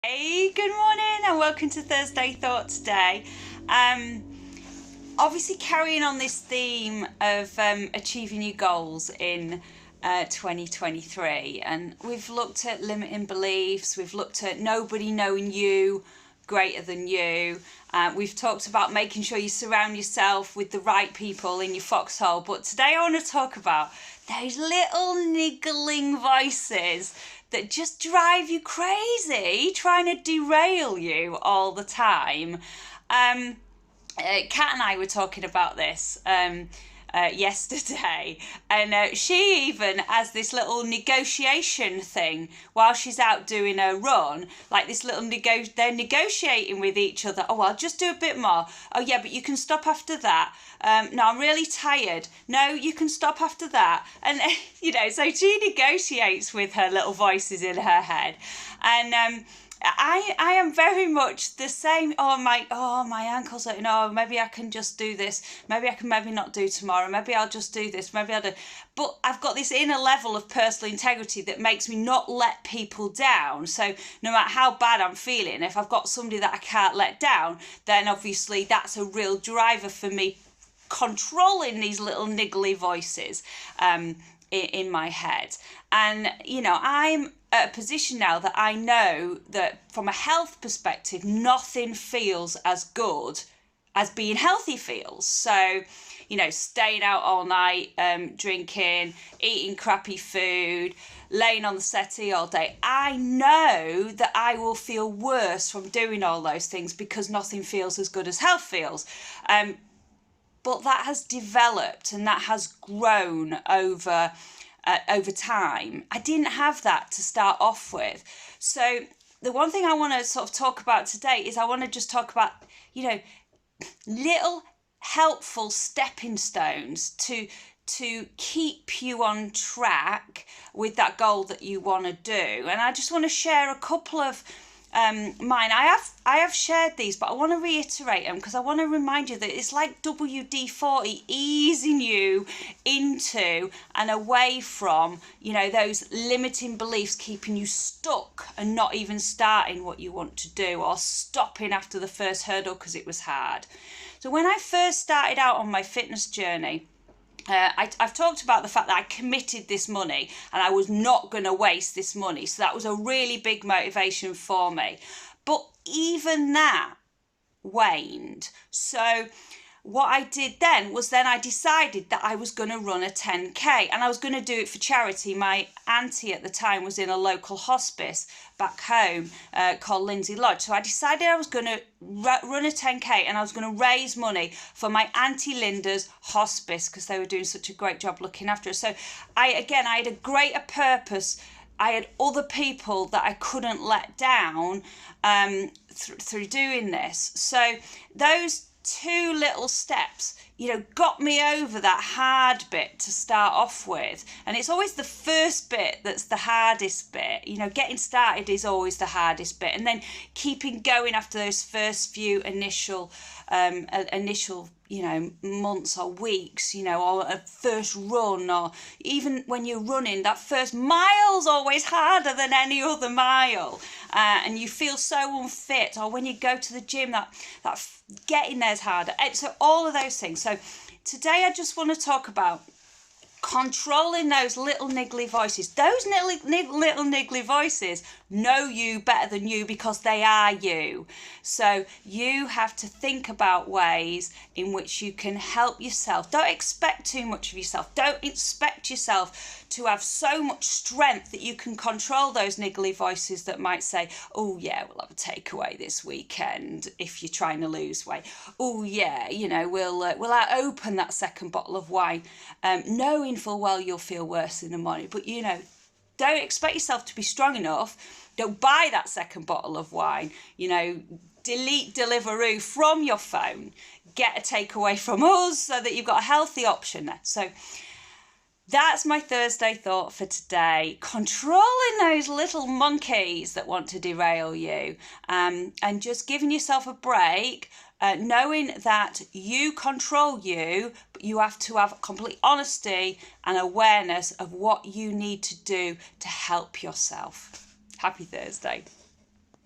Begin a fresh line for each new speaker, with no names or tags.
Hey, good morning and welcome to Thursday Thought today. Obviously carrying on this theme of achieving your goals in 2023, and we've looked at limiting beliefs, we've looked at nobody knowing you greater than you, we've talked about making sure you surround yourself with the right people in your foxhole, but today I want to talk about those little niggling voices that just drive you crazy, trying to derail you all the time. Kat and I were talking about this yesterday, and she even has this little negotiation thing while she's out doing her run, like this little they're negotiating with each other. Oh, I'll just do a bit more. Oh yeah, but you can stop after that. No, I'm really tired. No, you can stop after that. And so she negotiates with her little voices in her head, and I am very much the same. Oh my ankles are, maybe I can just do this. Maybe I can maybe not do tomorrow. Maybe I'll just do this. Maybe I'll do. But I've got this inner level of personal integrity that makes me not let people down. So no matter how bad I'm feeling, if I've got somebody that I can't let down, then obviously that's a real driver for me, controlling these little niggly voices in my head. And I'm at a position now that I know that from a health perspective, nothing feels as good as being healthy feels. So staying out all night, drinking, eating crappy food, laying on the settee all day, I know that I will feel worse from doing all those things because nothing feels as good as health feels. But that has developed and that has grown over time. I didn't have that to start off with. So the one thing I want to sort of talk about today is I want to just talk about, little helpful stepping stones to keep you on track with that goal that you want to do. And I just want to share a couple of mine. I have shared these, but I want to reiterate them because I want to remind you that it's like WD-40 easing you into and away from, those limiting beliefs keeping you stuck and not even starting what you want to do or stopping after the first hurdle because it was hard. So when I first started out on my fitness journey, I've talked about the fact that I committed this money and I was not going to waste this money. So that was a really big motivation for me. But even that waned. So what I did then was I decided that I was going to run a 10K and I was going to do it for charity. My auntie at the time was in a local hospice back home called Lindsay Lodge. So I decided I was going to run a 10K and I was going to raise money for my Auntie Linda's hospice because they were doing such a great job looking after her. So I had a greater purpose. I had other people that I couldn't let down through doing this. So those two little steps, got me over that hard bit to start off with. And it's always the first bit that's the hardest bit. Getting started is always the hardest bit. And then keeping going after those first few initial months or weeks, or a first run, or even when you're running, that first mile's always harder than any other mile, and you feel so unfit. Or when you go to the gym, that getting there's harder. So all of those things. So today I just want to talk about controlling those little niggly voices. Those little niggly voices know you better than you because they are you. So you have to think about ways in which you can help yourself. Don't expect too much of yourself. Don't expect yourself to have so much strength that you can control those niggly voices that might say, oh yeah, we'll have a takeaway this weekend if you're trying to lose weight. Oh yeah, we'll open that second bottle of wine, knowing full well you'll feel worse in the morning. But don't expect yourself to be strong enough. Don't buy that second bottle of wine. Delete Deliveroo from your phone. Get a takeaway from us so that you've got a healthy option there. So that's my Thursday thought for today. Controlling those little monkeys that want to derail you, and just giving yourself a break, knowing that you control you, but you have to have complete honesty and awareness of what you need to do to help yourself. Happy Thursday.